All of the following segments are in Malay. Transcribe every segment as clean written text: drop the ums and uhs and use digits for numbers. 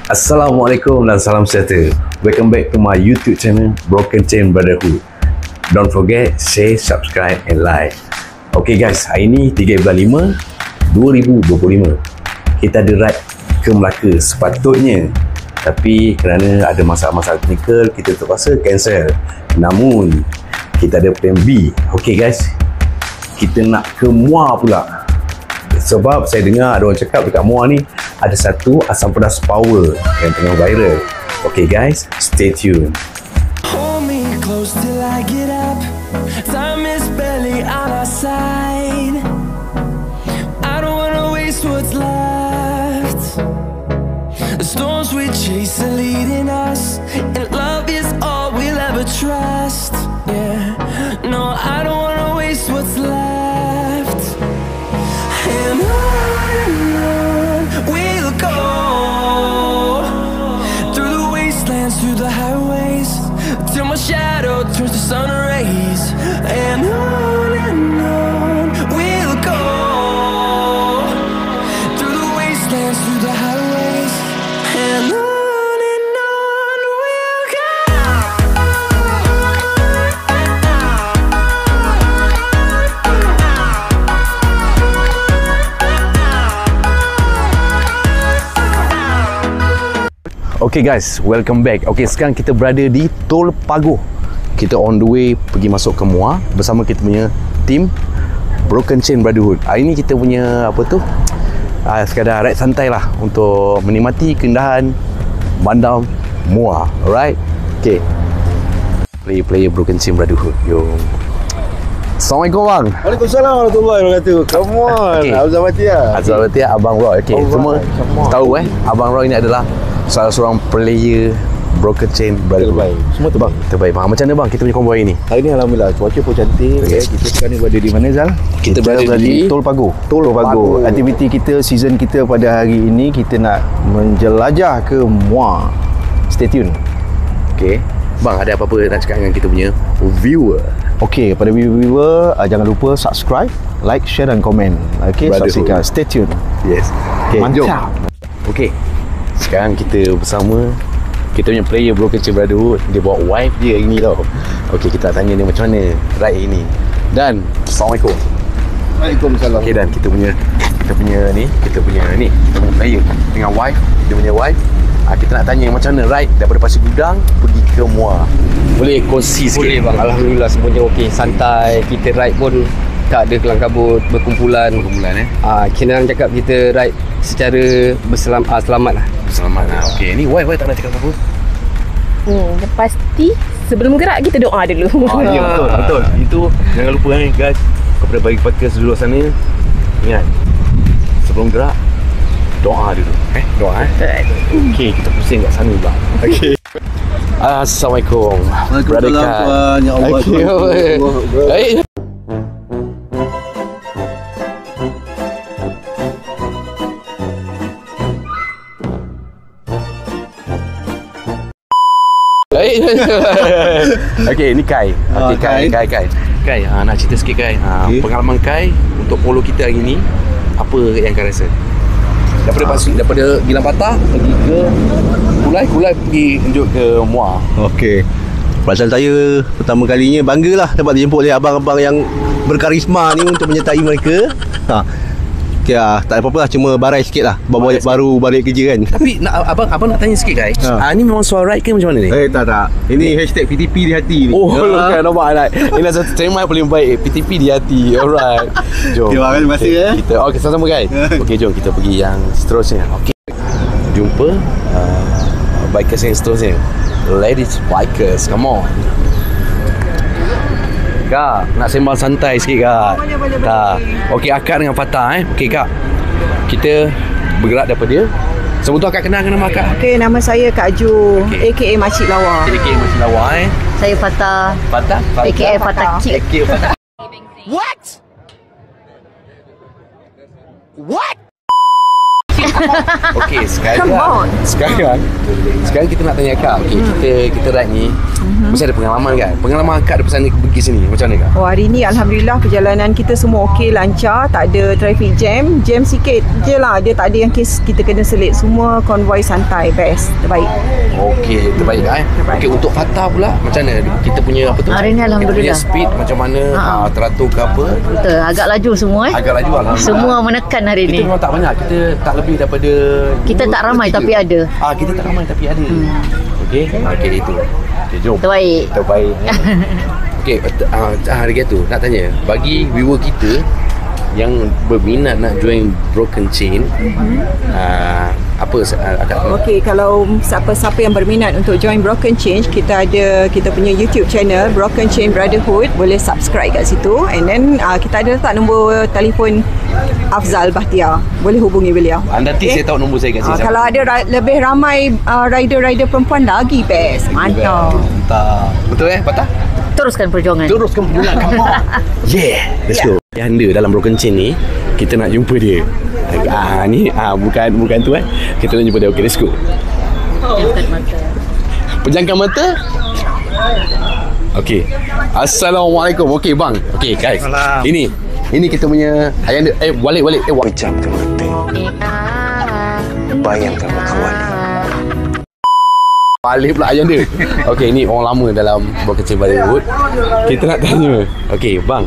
Assalamualaikum dan salam sejahtera. Welcome back to my YouTube channel Broken Chain Brotherhood. Don't forget share, subscribe and like. Okay guys, hari ni 3 bulan 5 2025. Kita ada ride ke Melaka sepatutnya, tapi kerana ada masalah-masalah teknikal kita terpaksa cancel. Namun kita ada plan B. Okay guys, kita nak ke Muar pula. Sebab saya dengar ada orang cakap dekat Muar ni ada satu asam pedas power yang tengah viral. Okay guys, stay tuned. Hold me close till I get up. Time is barely on our side. I don't wanna waste what's left. The storms we chase are leading us, and love is all we'll ever trust. Yeah, no, I don't wanna waste what's left. And on we'll go, through the wastelands, through the highways, till my shadow turns to sun rays. And on we'll go, through the wastelands, through the highways, and on we'll go. Okay guys, welcome back. Okay, sekarang kita berada di Tol Pagoh. Kita on the way pergi masuk ke Muar bersama kita punya team Broken Chain Brotherhood. Hari ni kita punya apa tu, sekadar ride santai lah untuk menikmati keindahan bandar Muar. Alright, okay, player Broken Chain Brotherhood. Yo, Assalamualaikum bang. Waalaikumsalam warahmatullahi wabarakatuh. Come on, Okay. Abang Batia. Azal Batia, Abang Roy. Okay, semua tahu Abang Roy ni adalah salah seorang player Broken Chain Brotherhood. Terbaik. Semua terbaik. Terbaik bang. Macam mana bang kita punya konvoi ni? Hari ni alhamdulillah cuaca pun cantik. Okay. Kita sekarang ni berada di mana Zal? Kita berada di Tol Pagoh. Tol Pagoh. Aktiviti kita, season kita pada hari ini kita nak menjelajah ke Muar. Stay tune. Okay bang, ada apa-apa nak cakap dengan kita punya viewer? Okey, pada viewer jangan lupa subscribe, like, share dan komen. Okey, saksikan. Stay tune. Yes. Okay, Mantap. Okay, sekarang kita bersama kita punya player Broken Chain Brotherhood. Dia bawa wife dia hari ni tau. Okay, kita nak tanya dia macam mana ride ini. Dan Assalamualaikum. Waalaikumsalam. Okay, dan kita punya kita punya player dengan wife, kita punya wife. Kita nak tanya macam mana ride daripada Pasir Gudang pergi ke Muar. Boleh kongsi sikit? Boleh bang, alhamdulillah semuanya okey, santai. Kita ride pun tak ada kelang kabut, berkumpulan. Kena cakap kita ride secara selamat lah. Selamat lah. Okey, ni wife tak nak cakap apa-apa? Pasti sebelum gerak kita doa dulu. Ya, betul. Itu jangan lupa guys, kepada bagi podcast di luar sana, ingat sebelum gerak doa dulu. Doa Okey, kita pusing kat sana pula. Okey. Assalamualaikum. Waalaikumsalam. Ya Allah. Okey, ni Kai. Okey, Kai. Nak cerita sikit Kai. Pengalaman Kai untuk polo kita hari ni, apa yang Kai rasa? Daripada Gilang Patah pergi ke Kulai pergi tunjuk ke Muar. Okey. Perasaan saya pertama kalinya banggalah dapat dijemput oleh abang-abang yang berkarisma ni untuk menyertai mereka. Okay, tak apa-apa lah, cuma barai sikit lah baru balik kerja kan. Tapi abang nak tanya sikit guys. Ni memang soal ride ke macam mana ni? Tak. Ini hashtag PTP di hati ni. Kan nampak right. Ini satu tema paling baik, PTP di hati. Alright. Jom. Terima kasih masih Kita sama-sama guys. Okey, jom kita pergi yang seterusnya. Okey. Jumpa bikers yang seterusnya. Ladies bikers, come on. Kak, nak sembang santai sikit kak. Tak. Okey, akak dengan Fatah Okey kak, kita bergerak daripada dia. Sebelum tu akak kenalkan nama akak. Okey, nama saya Kak Ju, AKA Makcik Lawa. AKA Makcik Lawa Saya Fatah. Fatah? AKA Fatah Cik. AKA Fatah. What? Okey, Come on. sekarang kita nak tanya Kak. Okey, kita ride ni mesti ada pengalaman kan? Pengalaman Kak ada pesan pergi sini macam mana Kak? Oh, hari ni Alhamdulillah perjalanan kita semua okey, lancar, tak ada traffic jam. Jam sikit je lah, dia tak ada yang kes kita kena selit. Semua konvoi santai, best, terbaik. Okey, terbaik Kak Terbaik. Okey, untuk Fatah pula macam mana? Kita punya apa tu? Hari ni Alhamdulillah. Kita punya speed macam mana? Teratur ke apa? Betul, agak laju semua Agak laju Alhamdulillah. Semua menekan hari Kita ni. memang tak banyak. Kita tak lebih daripada Kita tak ramai tapi ada. Kita tak ramai tapi ada. Okey. Okey itu. Okey, jom. Terbaik. Terbaik. Okey, hari tu nak tanya, bagi viewer kita yang berminat nak join Broken Chain, apa akak? Okey, kalau siapa-siapa yang berminat untuk join Broken Chain, kita punya YouTube channel Broken Chain Brotherhood, boleh subscribe kat situ, and then kita ada letak nombor telefon Afzal Bahtiar, boleh hubungi beliau. Nanti saya tahu nombor saya kat sini. Kalau ada lebih ramai rider-rider perempuan, lagi best. Mantap. Betul Patah? Teruskan perjuangan. Teruskan perjuangan. Come on. Yeah, let's go. Yang dalam Broken Chain ni, kita nak jumpa dia. Bukan tu Kita nak jumpa dia. Okay, let's go. Pejamkan mata. Okay. Assalamualaikum. Okay bang. Okay guys. Ini kita punya Ayanda. Balik. Pejamkan mata. Bayangkan kawan. Balik pula Ayanda. Okay, ni orang lama dalam Broken Chain Brotherhood. Kita nak tanya. Okay bang,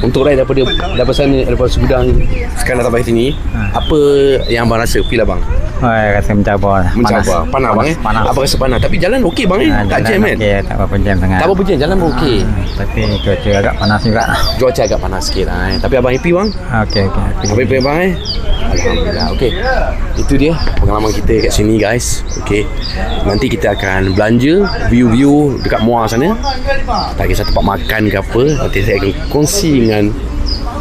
untuk ride daripada sana, daripada Sugudang sekarang sampai sini, apa yang abang rasa? Feel abang? Rasa mencabar. Panas bang Panas. Apa rasa panas? Tapi jalan okey bang tak jam kan? Okey, tak berapa jam sangat. Tak berapa jam, jalan pun okey. Tapi cuaca agak panas juga. Cuaca agak panas sikit Tapi abang happy bang? Okey. Happy bang Alhamdulillah. Okey, itu dia pengalaman kita kat sini guys. Okey, nanti kita akan belanja view dekat Muar sana. Tak kisah tempat makan ke apa, nanti saya akan kongsi dengan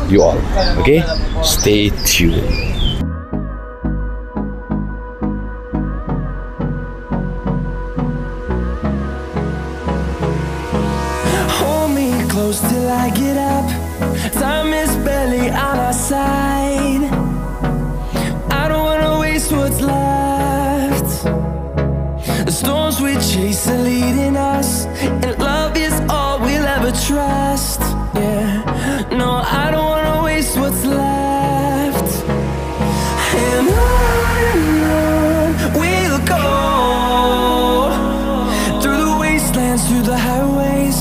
you all. Okay, stay tuned. Hold me close till I get up. Time is barely on our side. I don't wanna waste what's left. The storms we chase are leading us, and love is all we'll ever trust. Yeah, no, I don't wanna waste what's left. And on we'll go, through the wastelands, through the highways,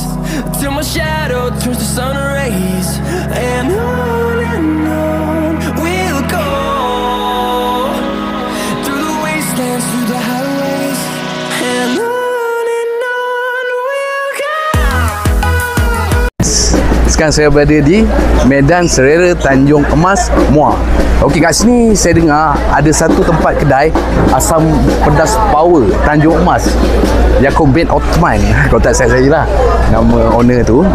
till my shadow turns to sun rays. And on we'll go, through the wastelands, through the highways, and on we'll go. Sekarang saya berada di Medan Serera Tanjung Emas, Muar. Okey, kat sini saya dengar ada satu tempat kedai asam pedas power Tanjung Emas, Yaakob bin Othman. Kalau tak saya lah nama owner tu.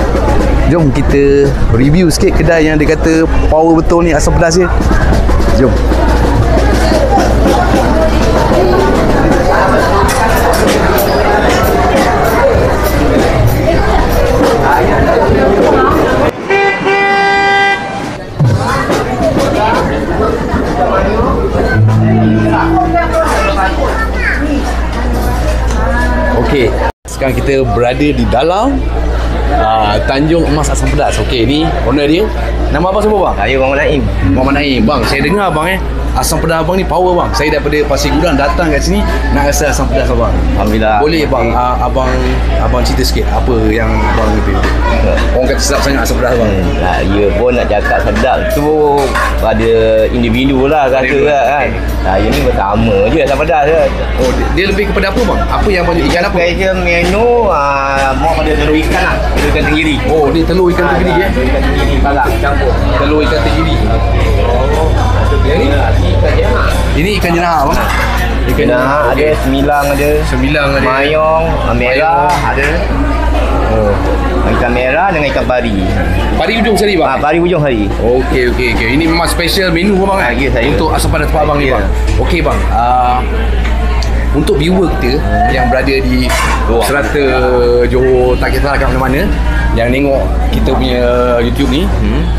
Jom kita review sikit kedai yang dia kata power betul ni, asam pedas dia. Jom. Okey, sekarang kita berada di dalam Tanjung Emas Asam Pedas. Okey, ni owner dia. Nama abang siapa bang? Saya Muhammad Naim. Muhammad Naim. Bang, saya dengar abang asam pedas abang ni power bang. Saya daripada Pasir Gudang datang kat sini nak rasa asam pedas abang. Alhamdulillah. Boleh bang, abang cerita sikit apa yang abang review. Orang kata sedap sangat asam pedas abang. Ya pun nak cakap sedap tu pada individu lah rasa kan. Saya ni pertama je asam pedas je. Oh, dia lebih kepada apa bang? Apa yang abang ikan apa? Special menu mau pada telur ikan lah. Telur ikan tenggiri. Oh, ni telur ikan tenggiri ya? Telur ikan tenggiri parang campur. Telur ikan tenggiri. Oh. Yang ni? Ikan jenah. Ini ikan jenah bang. Ikan jenah Ada semilang ada. Semilang ada. Mayong, merah ada. Oh. Ikan merah dengan ikan pari. Pari ujung sari bang. Pari ujung hari. Okey. Ini memang special menu bang Ya, saya. untuk asam pedas tempat abang ni bang. Okey bang. Untuk viewer kita yang berada di Serata, Johor, tak kisahlah kat mana-mana yang tengok kita punya YouTube ni,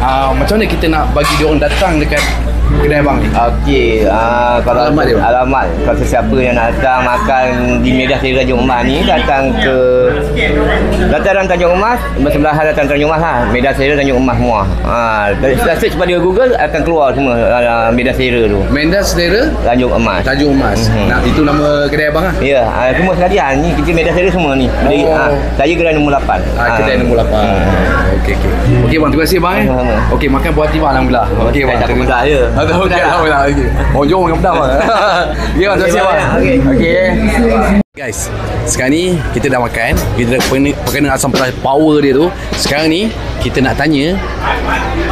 macam mana kita nak bagi dia orang datang dekat kedai abang ni? Okey, kalau Alamat dia? alamat kalau sesiapa yang nak datang makan di Medan Seri Tanjung Emas ni, datang ke dataran Tanjung Emas, bersebelahan dataran Tanjung Emas lah. Medan Seri Tanjung Emas Muar. Dah search pada Google akan keluar semua Medan Seri tu. Medan Selera Tanjung Emas. Tanjung Emas. Nah, itu nama kedai abang lah. Ya, semua sekalian ni kita Medan Seri semua ni. Jadi, saya gerai nombor 8. Kedai nombor 8. Okey. Okey bang, terima kasih bang Sama-sama. Okey, makan buah hati bang alhamdulillah. Okey bang. Tak pedas je. Okey, alhamdulillah. Okey. Oh, jom dengan pedas bang. Okey bang, terima kasih bang. Okey. Guys, sekarang ni kita dah makan. Kita dah pakai asam pedas power dia tu. Sekarang ni kita nak tanya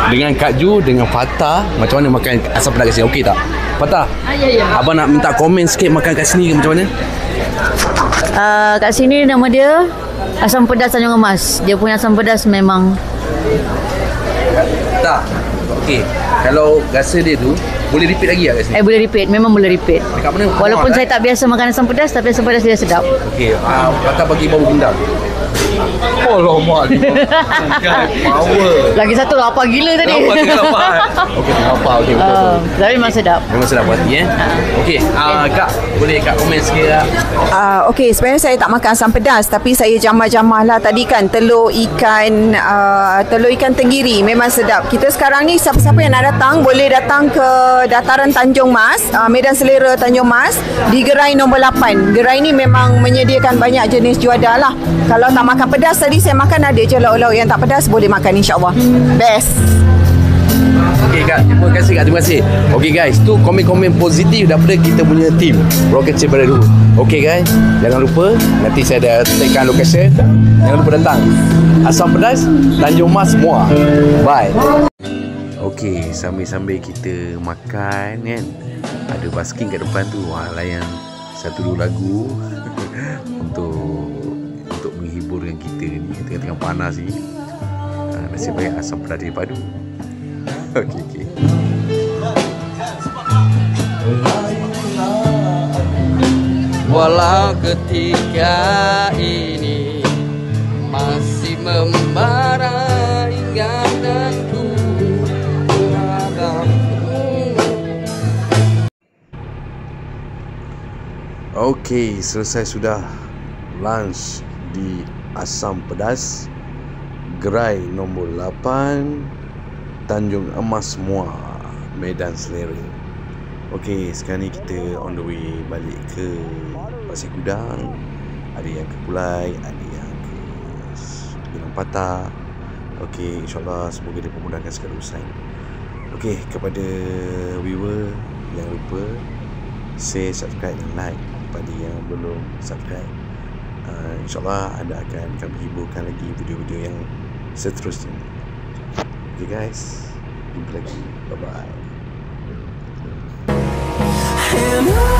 dengan Kak Ju, dengan Fatah, macam mana makan asam pedas kat sini. Okey tak? Fatah, Ya. abang nak minta komen sikit makan kat sini ke macam mana? Kat sini nama dia Asam Pedas Tanjung Emas. Dia punya asam pedas memang Tak. Okey. Kalau rasa dia tu boleh repeat lagi tak kat sini? boleh repeat. Memang boleh repeat. Dekat mana? Walaupun saya tak biasa makan asam pedas, tapi asam pedas dia sedap. Okey, Fatah bagi bau pindang. Oh, lama ni. Power. Lagi satu lapar gila tadi. Lapar tengah lapar. Okey, lapar. Okey, betul. Tapi memang sedap. Memang sedap hati Okey, Kak, boleh Kak komen sikit tak? Okey, sebenarnya saya tak makan asam pedas, tapi saya jamah-jamah lah tadi kan telur ikan tenggiri memang sedap. Kita sekarang ni siapa-siapa yang nak datang boleh datang ke dataran Tanjung Mas, Medan Selera Tanjung Mas di gerai nombor 8. Gerai ni memang menyediakan banyak jenis juadah lah. Kalau tak makan pedas tadi saya makan ada je lauk-lauk yang tak pedas, boleh makan insya-Allah. Best. Okey Kak, terima kasih Kak, terima kasih. Okey guys, tu komen-komen positif daripada kita punya team Broken Chain Brotherhood. Okey guys, jangan lupa nanti saya dah tagkan location. Jangan lupa datang. Asam pedas Tanjung Mas Muar. Bye. Okey, sambil-sambil kita makan kan, ada basking kat depan tu. Layan satu dua lagu untuk menghiburkan kita ni tengah-tengah panas ni. Nasib baik asam pedas dia padu. Okey. Walau ketika ini masih membara ingatanku terhadapmu. Okey, selesai sudah lunch di Asam Pedas gerai nombor 8 Tanjung Emas Muar, Medan Selera. Okey, sekarang ni kita on the way balik ke Pasir Gudang. Ada yang ke Kulai, ada yang ke Bilang Patah. Okey, insyaAllah semoga dia memudahkan segala urusan. Okey, kepada viewer, jangan lupa share, subscribe dan like. Kepada yang belum subscribe, insyaAllah anda akan kami hiburkan lagi video-video yang seterusnya. Okay guys, jumpa lagi. Bye-bye. And